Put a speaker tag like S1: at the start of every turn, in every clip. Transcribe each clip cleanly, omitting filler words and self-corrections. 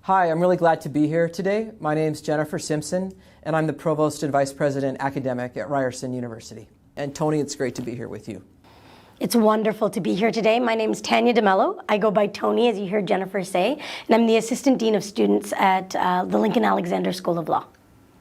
S1: Hi, I'm really glad to be here today. My name's Jennifer Simpson, and I'm the Provost and Vice President Academic at Ryerson University. And Tony, it's great to be here with you.
S2: It's wonderful to be here today. My name is Tanya Mello. I go by Tony, as you heard Jennifer say, and I'm the Assistant Dean of Students at the Lincoln Alexander School of Law.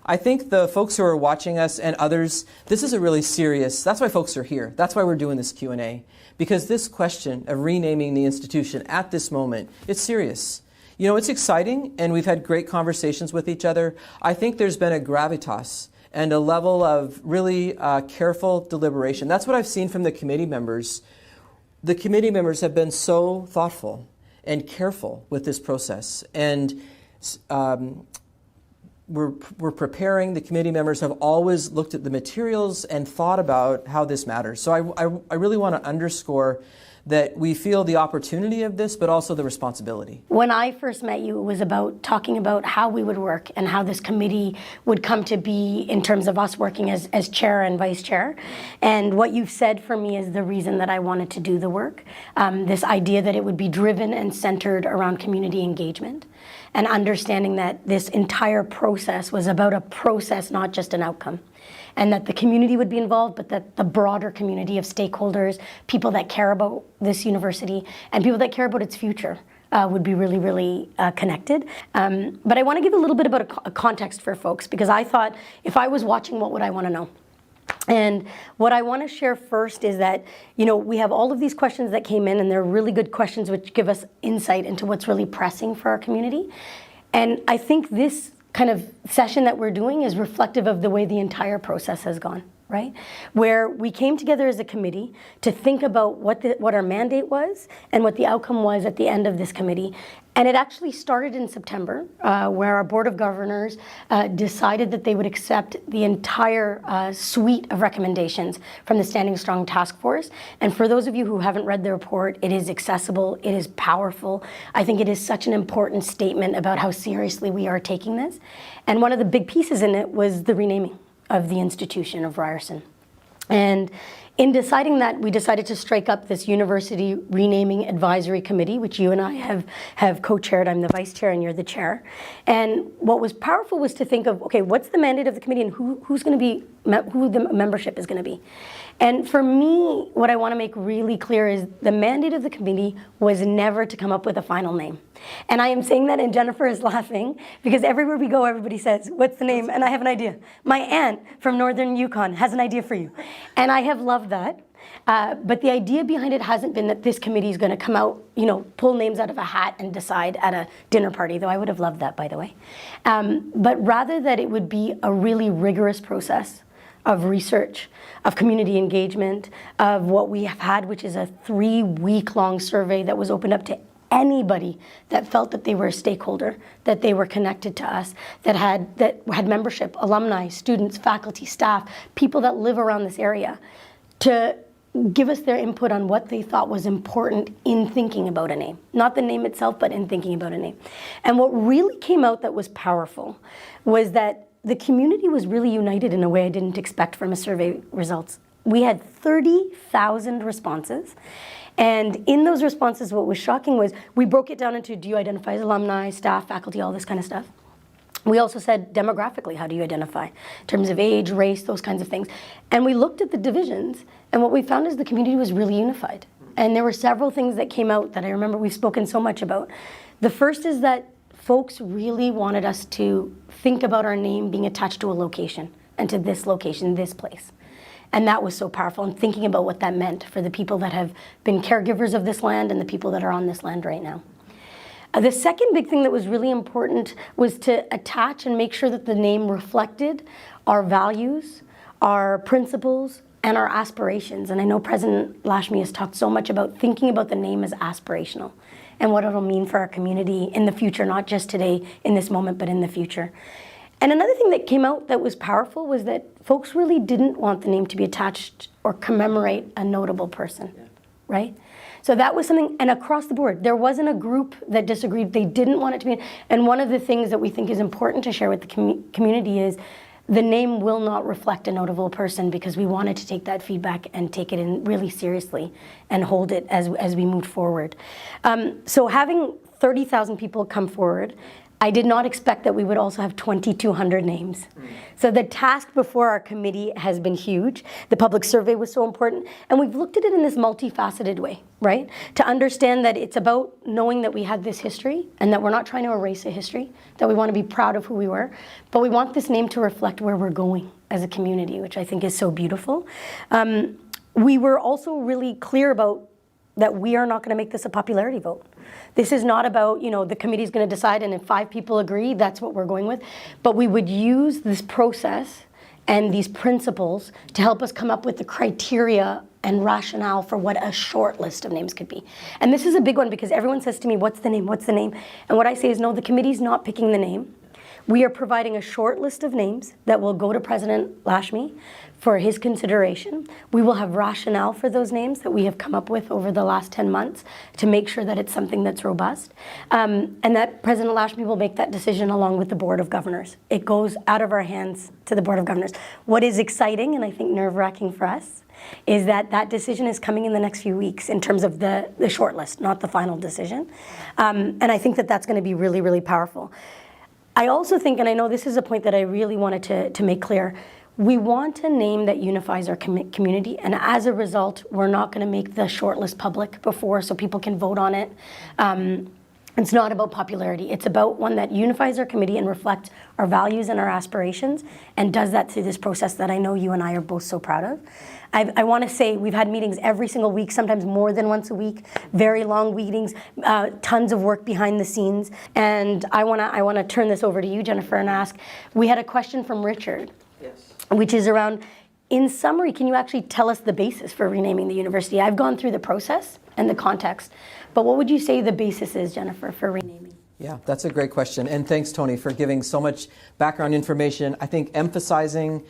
S1: I think the folks who are watching us and others, this is a really serious, that's why folks are here. That's why we're doing this Q&A. Because this question of renaming the institution at this moment, it's serious. You know, it's exciting, and we've had great conversations with each other. I think there's been a gravitas and a level of really careful deliberation. That's what I've seen from the committee members. The committee members have been so thoughtful and careful with this process. And we're preparing. The committee members have always looked at the materials and thought about how this matters. So I really want to underscore that we feel the opportunity of this, but also the responsibility.
S2: When I first met you, it was about talking about how we would work and how this committee would come to be in terms of us working as chair and vice chair. And what you've said for me is the reason that I wanted to do the work. This idea that it would be driven and centered around community engagement and understanding that this entire process was about a process, not just an outcome. And that the community would be involved, but that the broader community of stakeholders, people that care about this university, and people that care about its future would be really, really connected. But I want to give a little bit about a context for folks, because I thought, if I was watching, what would I want to know? And what I want to share first is that, you know, we have all of these questions that came in, and they're really good questions which give us insight into what's really pressing for our community. And I think this kind of session that we're doing is reflective of the way the entire process has gone, right? Where we came together as a committee to think about what our mandate was and what the outcome was at the end of this committee. And it actually started in September, where our Board of Governors decided that they would accept the entire suite of recommendations from the Standing Strong Task Force. And for those of you who haven't read the report, it is accessible, it is powerful. I think it is such an important statement about how seriously we are taking this. And one of the big pieces in it was the renaming of the institution of Ryerson. And in deciding that, we decided to strike up this University Renaming Advisory Committee, which you and I have co-chaired. I'm the vice chair and you're the chair. And what was powerful was to think of, okay, what's the mandate of the committee and who the membership is going to be. And for me, what I want to make really clear is the mandate of the committee was never to come up with a final name. And I am saying that, and Jennifer is laughing, because everywhere we go, everybody says, what's the name? And I have an idea. My aunt from Northern Yukon has an idea for you. And I have loved that. But the idea behind it hasn't been that this committee is going to come out, you know, pull names out of a hat and decide at a dinner party, though I would have loved that, by the way. But rather that it would be a really rigorous process of research, of community engagement, of what we have had, which is a 3-week-long survey that was opened up to anybody that felt that they were a stakeholder, that they were connected to us, that had membership, alumni, students, faculty, staff, people that live around this area, to give us their input on what they thought was important in thinking about a name. Not the name itself, but in thinking about a name. And what really came out that was powerful was that the community was really united in a way I didn't expect from a survey results. We had 30,000 responses. And in those responses, what was shocking was we broke it down into, do you identify as alumni, staff, faculty, all this kind of stuff. We also said demographically, how do you identify? In terms of age, race, those kinds of things. And we looked at the divisions, and what we found is the community was really unified. And there were several things that came out that I remember we've spoken so much about. The first is that folks really wanted us to think about our name being attached to a location, and to this location, this place. And that was so powerful, and thinking about what that meant for the people that have been caregivers of this land and the people that are on this land right now. The second big thing that was really important was to attach and make sure that the name reflected our values, our principles, and our aspirations. And I know President Lashmi has talked so much about thinking about the name as aspirational and what it'll mean for our community in the future, not just today, in this moment, but in the future. And another thing that came out that was powerful was that folks really didn't want the name to be attached or commemorate a notable person, right? So that was something, and across the board, there wasn't a group that disagreed. They didn't want it to be, and one of the things that we think is important to share with the community is the name will not reflect a notable person, because we wanted to take that feedback and take it in really seriously and hold it as we moved forward. So having 30,000 people come forward, I did not expect that we would also have 2,200 names. So the task before our committee has been huge. The public survey was so important. And we've looked at it in this multifaceted way, right? To understand that it's about knowing that we had this history and that we're not trying to erase a history, that we want to be proud of who we were, but we want this name to reflect where we're going as a community, which I think is so beautiful. We were also really clear about that we are not going to make this a popularity vote. This is not about, the committee's going to decide and if 5 people agree, that's what we're going with. But we would use this process and these principles to help us come up with the criteria and rationale for what a short list of names could be. And this is a big one because everyone says to me, what's the name, what's the name? And what I say is, no, the committee's not picking the name. We are providing a short list of names that will go to President Lashmi for his consideration. We will have rationale for those names that we have come up with over the last 10 months to make sure that it's something that's robust. And that President Lashmi will make that decision along with the Board of Governors. It goes out of our hands to the Board of Governors. What is exciting, and I think nerve-wracking for us, is that that decision is coming in the next few weeks in terms of the short list, not the final decision. And I think that that's going to be really, really powerful. I also think, and I know this is a point that I really wanted to make clear, we want a name that unifies our community, and as a result, we're not going to make the shortlist public before so people can vote on it. It's not about popularity. It's about one that unifies our committee and reflects our values and our aspirations, and does that through this process that I know you and I are both so proud of. I want to say we've had meetings every single week, sometimes more than once a week, very long meetings, tons of work behind the scenes. And I want to turn this over to you, Jennifer, and ask, we had a question from Richard, yes, which is around, in summary, can you actually tell us the basis for renaming the university? I've gone through the process and the context, but what would you say the basis is, Jennifer, for renaming?
S1: Yeah, that's a great question. And thanks, Tony, for giving so much background information. I think emphasizing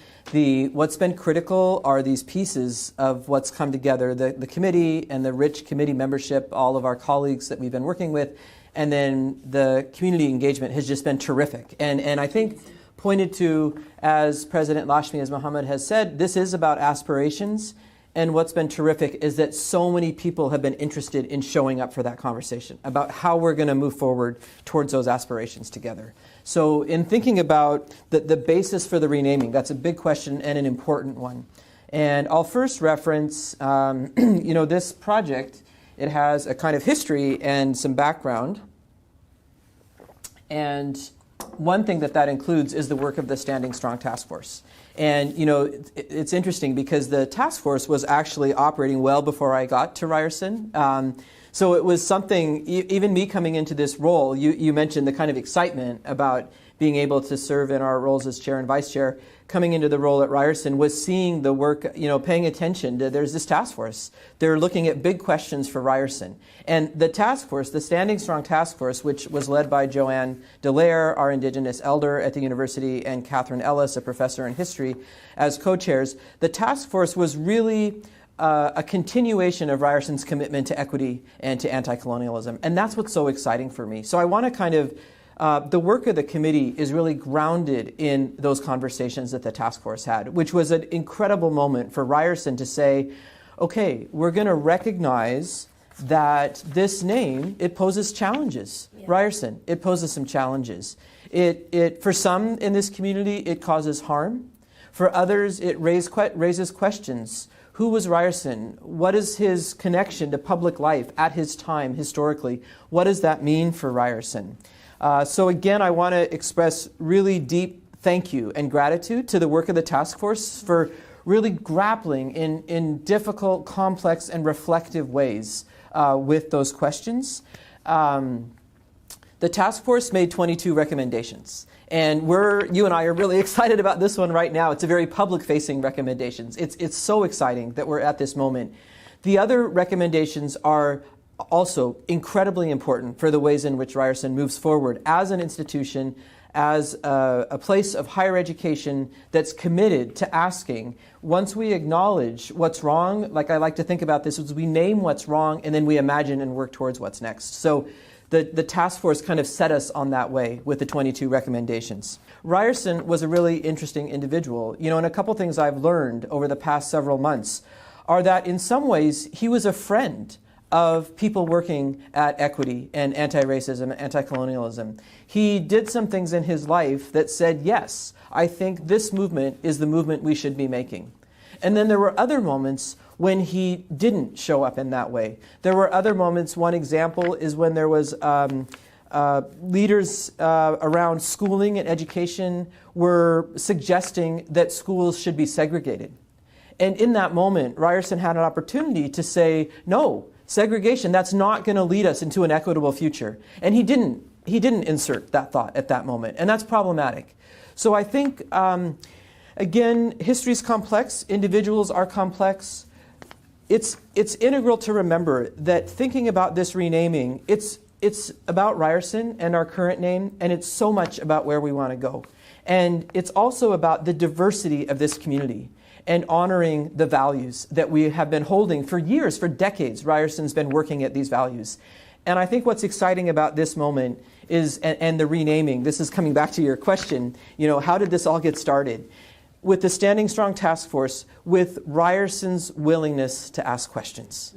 S1: what's been critical are these pieces of what's come together, the committee and the rich committee membership, all of our colleagues that we've been working with, and then the community engagement has just been terrific. And I think pointed to, as President Lashmi, as Mohammed has said, this is about aspirations. And what's been terrific is that so many people have been interested in showing up for that conversation about how we're going to move forward towards those aspirations together. So in thinking about the basis for the renaming, that's a big question and an important one. And I'll first reference, this project. It has a kind of history and some background. And one thing that includes is the work of the Standing Strong Task Force. And, it's interesting because the task force was actually operating well before I got to Ryerson. So it was something, even me coming into this role, you mentioned the kind of excitement about being able to serve in our roles as chair and vice chair. Coming into the role at Ryerson was seeing the work, paying attention to, there's this task force. They're looking at big questions for Ryerson. And the task force, the Standing Strong Task Force, which was led by Joanne Dallaire, our Indigenous elder at the university, and Catherine Ellis, a professor in history, as co-chairs, the task force was really a continuation of Ryerson's commitment to equity and to anti-colonialism. And that's what's so exciting for me. So I want to kind of the work of the committee is really grounded in those conversations that the task force had, which was an incredible moment for Ryerson to say, okay, we're going to recognize that this name, it poses challenges. Yeah. Ryerson, it poses some challenges. It for some in this community, it causes harm. For others, it raises questions. Who was Ryerson? What is his connection to public life at his time historically? What does that mean for Ryerson? So again, I want to express really deep thank you and gratitude to the work of the task force for really grappling in difficult, complex, and reflective ways with those questions. The task force made 22 recommendations. And you and I are really excited about this one right now. It's a very public-facing recommendations. It's so exciting that we're at this moment. The other recommendations are also incredibly important for the ways in which Ryerson moves forward as an institution, as a place of higher education that's committed to asking, once we acknowledge what's wrong, like I like to think about this, is we name what's wrong and then we imagine and work towards what's next. So the task force kind of set us on that way with the 22 recommendations. Ryerson was a really interesting individual. And a couple things I've learned over the past several months are that in some ways he was a friend of people working at equity and anti-racism, anti-colonialism. He did some things in his life that said, yes, I think this movement is the movement we should be making. And then there were other moments when he didn't show up in that way. There were other moments. One example is when there was leaders around schooling and education were suggesting that schools should be segregated. And in that moment, Ryerson had an opportunity to say, no, segregation, that's not going to lead us into an equitable future. And he didn't insert that thought at that moment. And that's problematic. So I think, again, history is complex. Individuals are complex. It's integral to remember that thinking about this renaming, it's about Ryerson and our current name, and it's so much about where we want to go. And it's also about the diversity of this community and honoring the values that we have been holding for years, for decades. Ryerson's been working at these values. And I think what's exciting about this moment is, and the renaming, this is coming back to your question, how did this all get started? With the Standing Strong Task Force, with Ryerson's willingness to ask questions.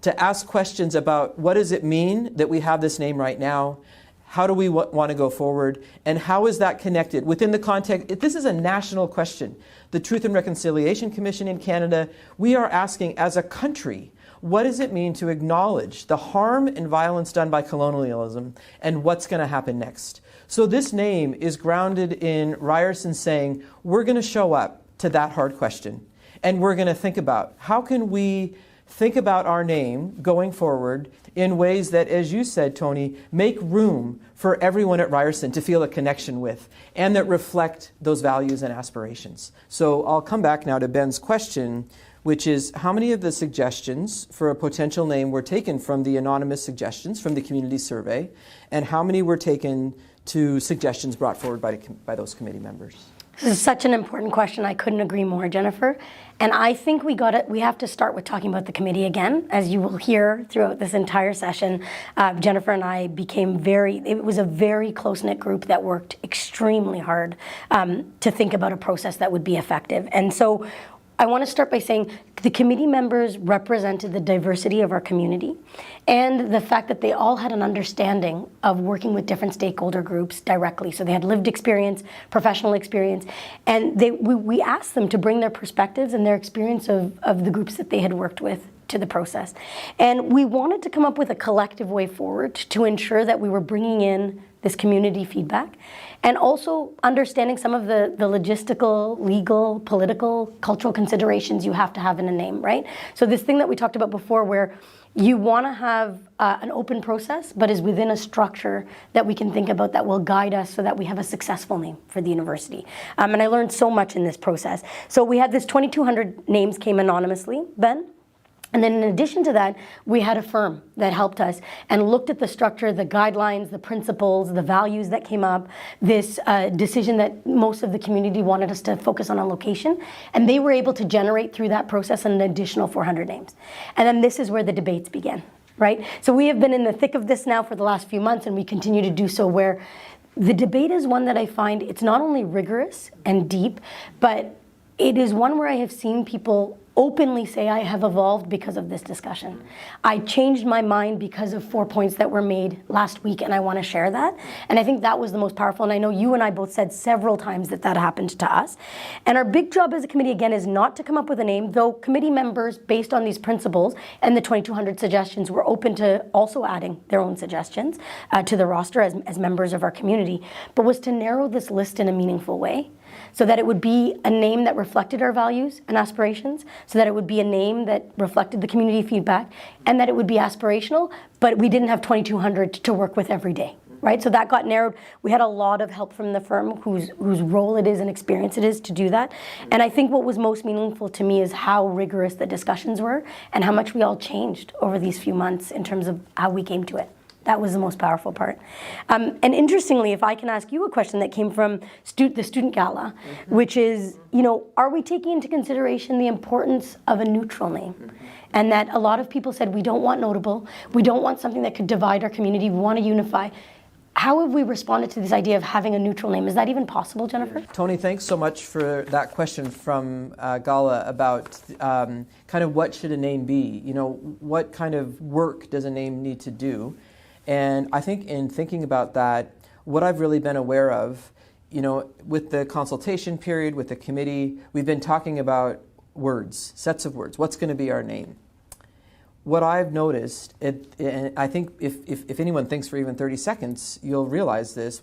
S1: To ask questions about what does it mean that we have this name right now? How do we want to go forward? And how is that connected within the context? This is a national question. The Truth and Reconciliation Commission in Canada, we are asking as a country, what does it mean to acknowledge the harm and violence done by colonialism and what's going to happen next? So this name is grounded in Ryerson saying, we're going to show up to that hard question. And we're going to think about how can we think about our name going forward in ways that, as you said, Tony, make room for everyone at Ryerson to feel a connection with and that reflect those values and aspirations. So I'll come back now to Ben's question, which is how many of the suggestions for a potential name were taken from the anonymous suggestions from the community survey, and how many were taken to suggestions brought forward by those committee members?
S2: This is such an important question. I couldn't agree more, Jennifer. And I think we have to start with talking about the committee again. As you will hear throughout this entire session, Jennifer and I it was a very close-knit group that worked extremely hard to think about a process that would be effective. And so I want to start by saying the committee members represented the diversity of our community and the fact that they all had an understanding of working with different stakeholder groups directly. So they had lived experience, professional experience, and we asked them to bring their perspectives and their experience of the groups that they had worked with to the process. And we wanted to come up with a collective way forward to ensure that we were bringing in this community feedback and also understanding some of the logistical, legal, political, cultural considerations you have to have in a name, right? So this thing that we talked about before where you want to have an open process, but is within a structure that we can think about that will guide us so that we have a successful name for the university. And I learned so much in this process. So we had this 2,200 names came anonymously, Ben. And then in addition to that, we had a firm that helped us and looked at the structure, the guidelines, the principles, the values that came up, this decision that most of the community wanted us to focus on location. And they were able to generate through that process an additional 400 names. And then this is where the debates began, right? So we have been in the thick of this now for the last few months, and we continue to do so, where the debate is one that I find it's not only rigorous and deep, but it is one where I have seen people openly say, I have evolved because of this discussion. I changed my mind because of 4 points that were made last week, and I want to share that. And I think that was the most powerful. And I know you and I both said several times that happened to us. And our big job as a committee, again, is not to come up with a name, though committee members, based on these principles and the 2,200 suggestions, were open to also adding their own suggestions to the roster as members of our community, but was to narrow this list in a meaningful way, so that it would be a name that reflected our values and aspirations, so that it would be a name that reflected the community feedback, and that it would be aspirational, but we didn't have 2,200 to work with every day, right? So that got narrowed. We had a lot of help from the firm whose role it is and experience it is to do that. And I think what was most meaningful to me is how rigorous the discussions were and how much we all changed over these few months in terms of how we came to it. That was the most powerful part. And interestingly, if I can ask you a question that came from the student gala, which is, are we taking into consideration the importance of a neutral name? And that a lot of people said, we don't want notable. We don't want something that could divide our community. We want to unify. How have we responded to this idea of having a neutral name? Is that even possible, Jennifer?
S1: Tony, thanks so much for that question from Gala about kind of what should a name be? You know, what kind of work does a name need to do? And I think in thinking about that, what I've really been aware of, you know, with the consultation period, with the committee, we've been talking about words, sets of words. What's going to be our name? What I've noticed, and I think if anyone thinks for even 30 seconds, we'll realize this,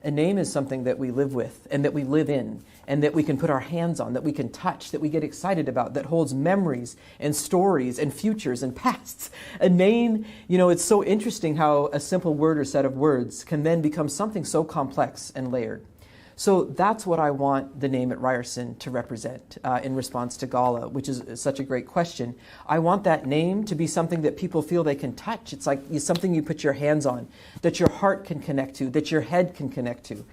S1: a name is something that we live with and that we live in and that we can put our hands on, that we can touch, that we get excited about, that holds memories and stories and futures and pasts. A name, you know, it's so interesting how a simple word or set of words can then become something so complex and layered. So that's what I want the name at Ryerson to represent in response to Gala, which is such a great question. I want that name to be something that people feel they can touch. It's like something you put your hands on, that your heart can connect to, that your head can connect to.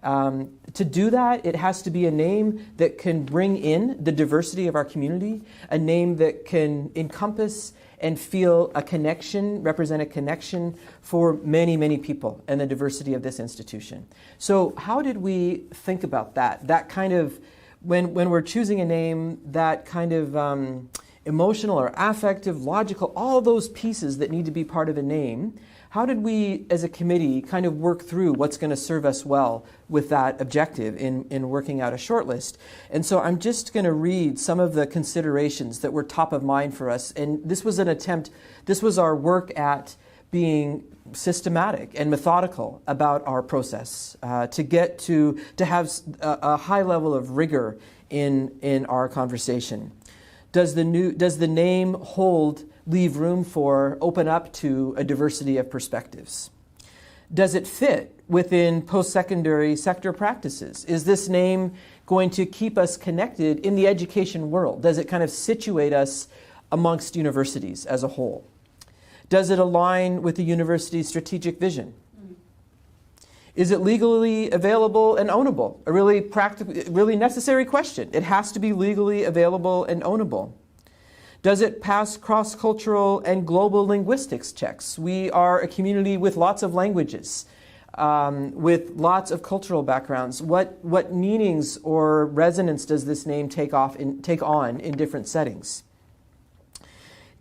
S1: To do that, it has to be a name that can bring in the diversity of our community, a name that can encompass and feel a connection, represent a connection for many, many people and the diversity of this institution. So how did we think about that? That kind of, when we're choosing a name, that kind of emotional or affective, logical, all those pieces that need to be part of a name, how did we as a committee kind of work through what's going to serve us well with that objective in working out a shortlist? And so I'm just going to read some of the considerations that were top of mind for us. And this was an attempt, this was our work at being systematic and methodical about our process to have a high level of rigor in our conversation. Does the name leave room for, open up to a diversity of perspectives? Does it fit within post-secondary sector practices? Is this name going to keep us connected in the education world? Does it kind of situate us amongst universities as a whole? Does it align with the university's strategic vision? Is it legally available and ownable? A really necessary question. It has to be legally available and ownable. Does it pass cross-cultural and global linguistics checks? We are a community with lots of languages, with lots of cultural backgrounds. What meanings or resonance does this name take on in different settings?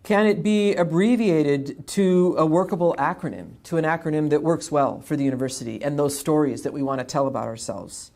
S1: Can it be abbreviated to a workable acronym, to an acronym that works well for the university and those stories that we want to tell about ourselves?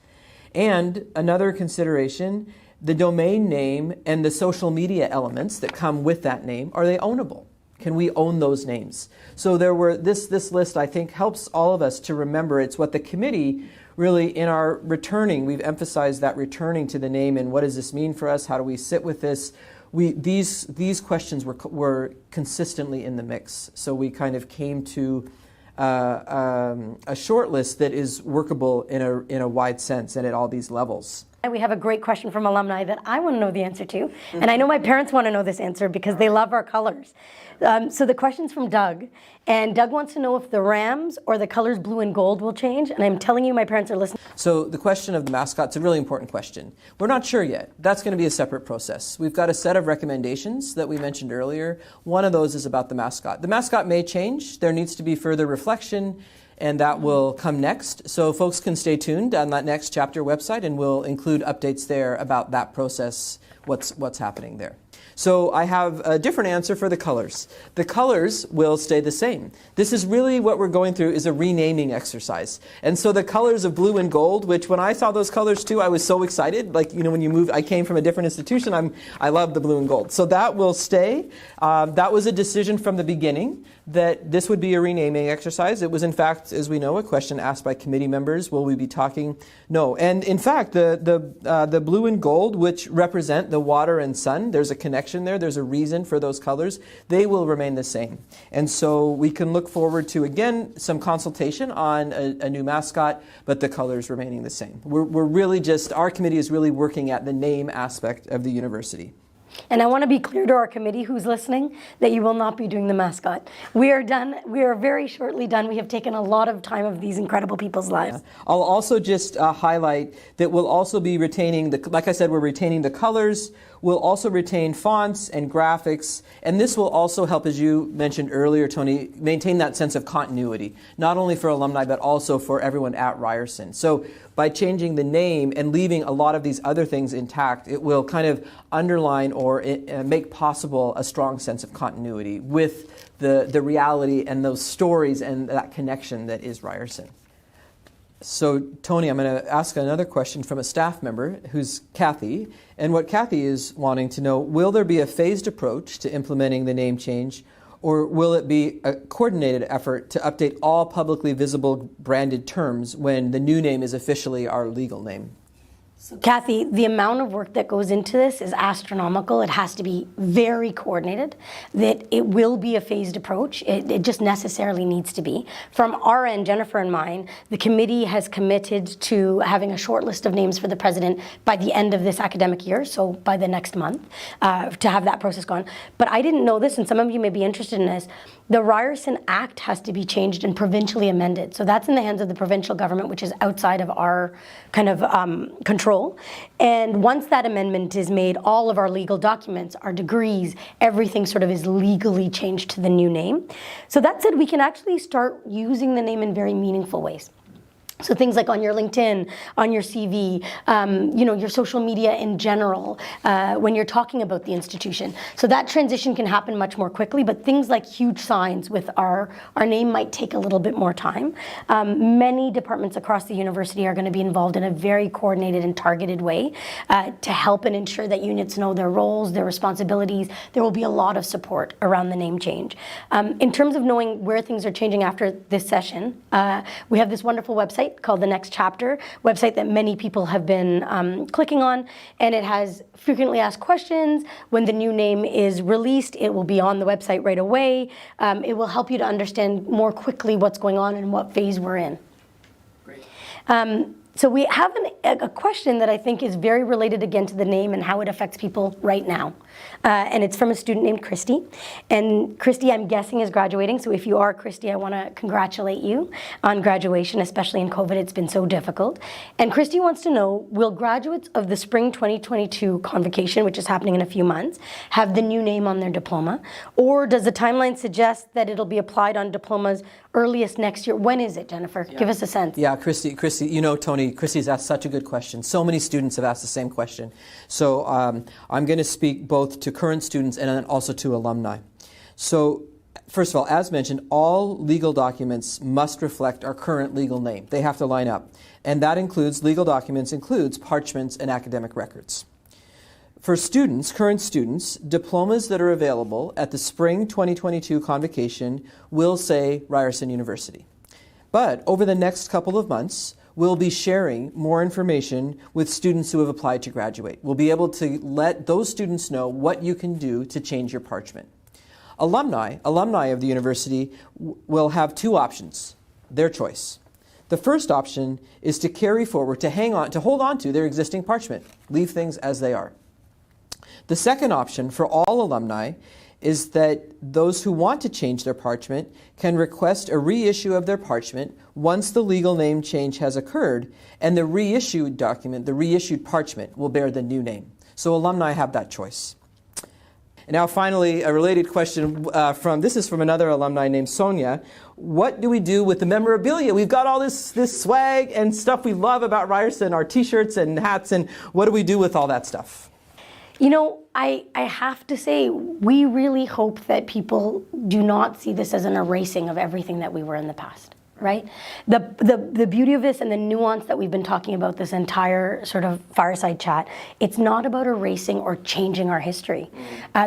S1: And another consideration, the domain name and the social media elements that come with that name, are they ownable? Can we own those names? So this list, I think, helps all of us to remember it's what the committee really, in our returning, we've emphasized that returning to the name and what does this mean for us? How do we sit with this? These questions were consistently in the mix. So we kind of came to a short list that is workable in a wide sense and at all these levels.
S2: We have a great question from alumni that I want to know the answer to. And I know my parents want to know this answer because they love our colors. So the question's from Doug. And Doug wants to know if the Rams or the colors blue and gold will change. And I'm telling you, my parents are listening.
S1: So the question of the mascot's a really important question. We're not sure yet. That's going to be a separate process. We've got a set of recommendations that we mentioned earlier. One of those is about the mascot. The mascot may change. There needs to be further reflection, and that will come next. So folks can stay tuned on that next chapter website, and we'll include updates there about that process, what's happening there. So I have a different answer for the colors. The colors will stay the same. This is really what we're going through is a renaming exercise. And so the colors of blue and gold, which when I saw those colors too, I was so excited. Like, when you move, I came from a different institution. I love the blue and gold. So that will stay. That was a decision from the beginning that this would be a renaming exercise. It was, in fact, as we know, a question asked by committee members. Will we be talking? No. And in fact, the blue and gold, which represent the water and sun, there's a connection there. There's a reason for those colors. They will remain the same. And so we can look forward to, again, some consultation on a new mascot, but the colors remaining the same. We're really our committee is really working at the name aspect of the university.
S2: And I want to be clear to our committee who's listening that you will not be doing the mascot. We are done. We are very shortly done. We have taken a lot of time of these incredible people's lives.
S1: Yeah. I'll also just highlight that we'll also be retaining, like I said, we're retaining the colors. We'll also retain fonts and graphics, and this will also help, as you mentioned earlier, Tony, maintain that sense of continuity, not only for alumni, but also for everyone at Ryerson. So by changing the name and leaving a lot of these other things intact, it will kind of underline or make possible a strong sense of continuity with the reality and those stories and that connection that is Ryerson. So, Tony, I'm going to ask another question from a staff member, who's Kathy. And what Kathy is wanting to know, will there be a phased approach to implementing the name change, or will it be a coordinated effort to update all publicly visible branded terms when the new name is officially our legal name?
S2: So, Kathy, the amount of work that goes into this is astronomical. It has to be very coordinated, that it will be a phased approach. It just necessarily needs to be. From our end, Jennifer and mine, the committee has committed to having a short list of names for the president by the end of this academic year, so by the next month, to have that process gone. But I didn't know this, and some of you may be interested in this. The Ryerson Act has to be changed and provincially amended. So that's in the hands of the provincial government, which is outside of our kind of control. And once that amendment is made, all of our legal documents, our degrees, everything sort of is legally changed to the new name. So that said, we can actually start using the name in very meaningful ways. So things like on your LinkedIn, on your CV, your social media in general, when you're talking about the institution. So that transition can happen much more quickly, but things like huge signs with our name might take a little bit more time. Many departments across the university are going to be involved in a very coordinated and targeted way to help and ensure that units know their roles, their responsibilities. There will be a lot of support around the name change. In terms of knowing where things are changing after this session, we have this wonderful website called The Next Chapter, website that many people have been clicking on, and it has frequently asked questions. When the new name is released, it will be on the website right away. It will help you to understand more quickly what's going on and what phase we're in.
S1: Great.
S2: So we have a question that I think is very related again to the name and how it affects people right now. And it's from a student named Christy. And Christy, I'm guessing, is graduating. So if you are Christy, I want to congratulate you on graduation, especially in COVID. It's been so difficult. And Christy wants to know, will graduates of the spring 2022 convocation, which is happening in a few months, have the new name on their diploma? Or does the timeline suggest that it'll be applied on diplomas earliest next year? When is it, Jennifer? Yeah. Give us a sense.
S1: Yeah, Christy, Tony, Christy's asked such a good question. So many students have asked the same question. So I'm going to speak both to current students and then also to alumni. So first of all, as mentioned, all legal documents must reflect our current legal name. They have to line up. And that includes, legal documents includes parchments and academic records. For students, current students, diplomas that are available at the spring 2022 convocation will say Ryerson University. But over the next couple of months, we'll be sharing more information with students who have applied to graduate. We'll be able to let those students know what you can do to change your parchment. Alumni of the university will have two options, their choice. The first option is to carry forward, to hold on to their existing parchment, leave things as they are. The second option for all alumni is that those who want to change their parchment can request a reissue of their parchment once the legal name change has occurred, and the reissued document, the reissued parchment, will bear the new name. So alumni have that choice. And now finally, a related question this is from another alumni named Sonia. What do we do with the memorabilia? We've got all this swag and stuff we love about Ryerson, our t-shirts and hats, and what do we do with all that stuff?
S2: You know, I have to say, we really hope that people do not see this as an erasing of everything that we were in the past, right? The beauty of this and the nuance that we've been talking about this entire sort of fireside chat, it's not about erasing or changing our history.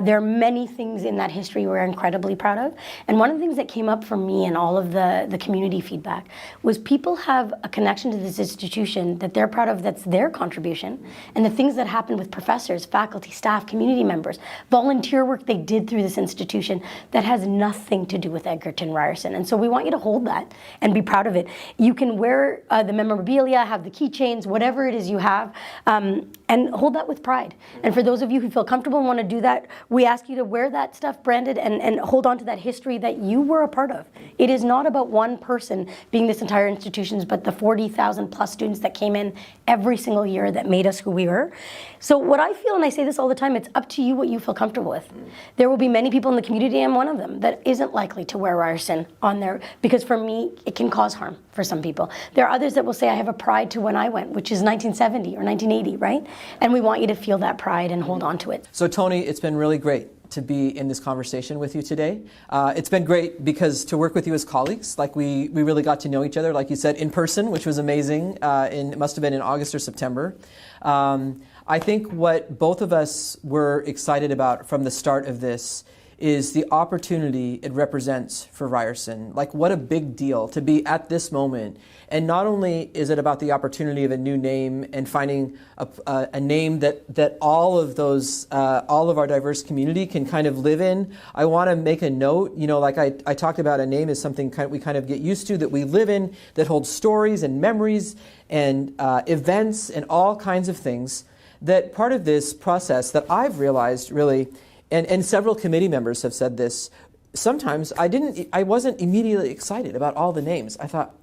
S2: There are many things in that history we're incredibly proud of. And one of the things that came up for me in all of the community feedback was people have a connection to this institution that they're proud of, that's their contribution, and the things that happen with professors, faculty, staff, community members, volunteer work they did through this institution that has nothing to do with Edgerton Ryerson. And so we want you to hold that and be proud of it. You can wear the memorabilia, have the keychains, whatever it is you have, and hold that with pride. And for those of you who feel comfortable and want to do that, we ask you to wear that stuff branded and hold on to that history that you were a part of. It is not about one person being this entire institution, but the 40,000 plus students that came in every single year that made us who we were. So what I feel, and I say this all the time, it's up to you what you feel comfortable with. There will be many people in the community, I'm one of them, that isn't likely to wear Ryerson on there, because for me, it can cause harm for some people. There are others that will say, I have a pride to when I went, which is 1970 or 1980, right? And we want you to feel that pride and hold on to it.
S1: So Tony, it's been really great to be in this conversation with you today. It's been great because to work with you as colleagues, like we really got to know each other, like you said, in person, which was amazing. It must have been in August or September. I think what both of us were excited about from the start of this is the opportunity it represents for Ryerson. Like, what a big deal to be at this moment. And not only is it about the opportunity of a new name and finding a name that all of our diverse community can kind of live in. I want to make a note, like I talked about, a name is something we kind of get used to, that we live in, that holds stories and memories and events and all kinds of things. That part of this process that I've realized really, and several committee members have said this, sometimes I wasn't immediately excited about all the names. I thought,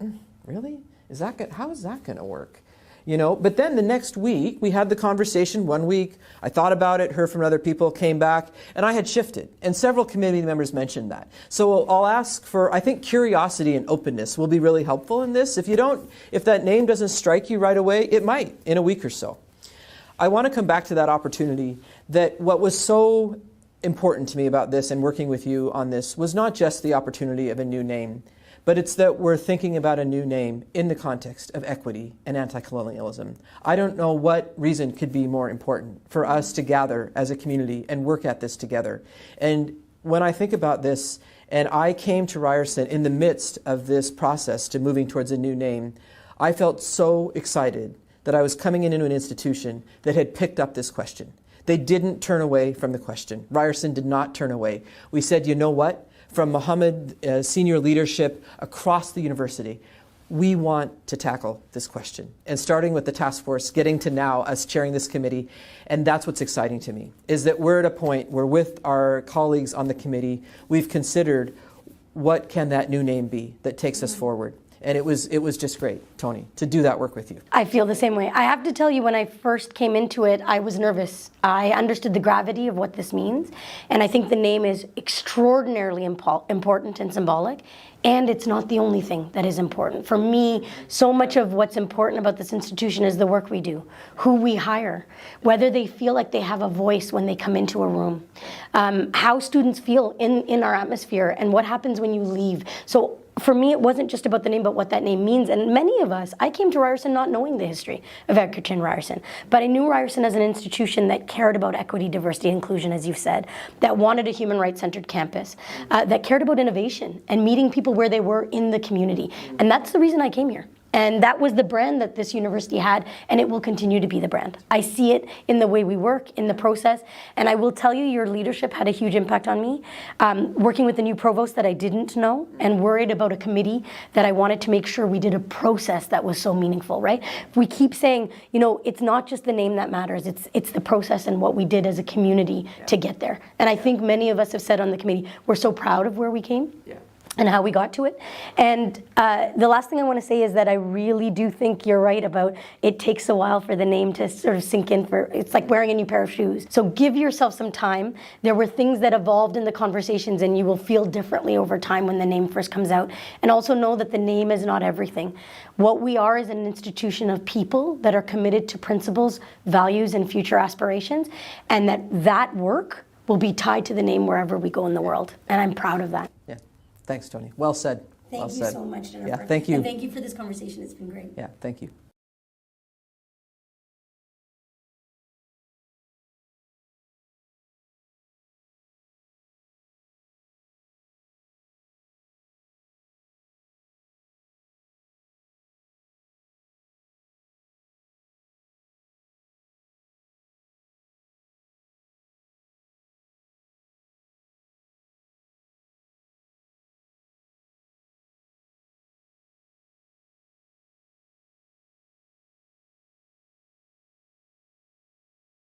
S1: really? How is that going to work? But then the next week, we had the conversation. 1 week, I thought about it, heard from other people, came back, and I had shifted. And several committee members mentioned that. So I'll ask for, I think curiosity and openness will be really helpful in this. If that name doesn't strike you right away, it might in a week or so. I want to come back to that opportunity, that what was so important to me about this and working with you on this was not just the opportunity of a new name, but it's that we're thinking about a new name in the context of equity and anti-colonialism. I don't know what reason could be more important for us to gather as a community and work at this together. And when I think about this, and I came to Ryerson in the midst of this process to moving towards a new name, I felt so excited that I was coming into an institution that had picked up this question. They didn't turn away from the question. Ryerson did not turn away. We said, you know what? From Mohammed, senior leadership across the university, we want to tackle this question. And starting with the task force, getting to now us chairing this committee, and that's what's exciting to me, is that we're at a point where with our colleagues on the committee, we've considered what can that new name be that takes us forward. And it was just great, Tony, to do that work with you.
S2: I feel the same way. I have to tell you, when I first came into it, I was nervous. I understood the gravity of what this means. And I think the name is extraordinarily important and symbolic. And it's not the only thing that is important. For me, so much of what's important about this institution is the work we do, who we hire, whether they feel like they have a voice when they come into a room, how students feel in our atmosphere, and what happens when you leave. So for me, it wasn't just about the name, but what that name means. And many of us, I came to Ryerson not knowing the history of Edgerton Ryerson, but I knew Ryerson as an institution that cared about equity, diversity, inclusion, as you've said, that wanted a human rights-centered campus, that cared about innovation and meeting people where they were in the community. And that's the reason I came here. And that was the brand that this university had, and it will continue to be the brand. I see it in the way we work, in the process, and I will tell you, your leadership had a huge impact on me. Working with the new provost that I didn't know, and worried about a committee that I wanted to make sure we did a process that was so meaningful, right? We keep saying, it's not just the name that matters, it's the process and what we did as a community to get there. And I think many of us have said on the committee, we're so proud of where we came. And how we got to it. And the last thing I want to say is that I really do think you're right about it takes a while for the name to sort of sink in. It's like wearing a new pair of shoes. So give yourself some time. There were things that evolved in the conversations, and you will feel differently over time when the name first comes out. And also know that the name is not everything. What we are is an institution of people that are committed to principles, values, and future aspirations, and that work will be tied to the name wherever we go in the world. And I'm proud of that.
S1: Yeah. Thanks, Tony. Well said.
S2: Thank you so much, Jennifer.
S1: Yeah, thank you.
S2: And thank you for this conversation. It's been great.
S1: Yeah, thank you.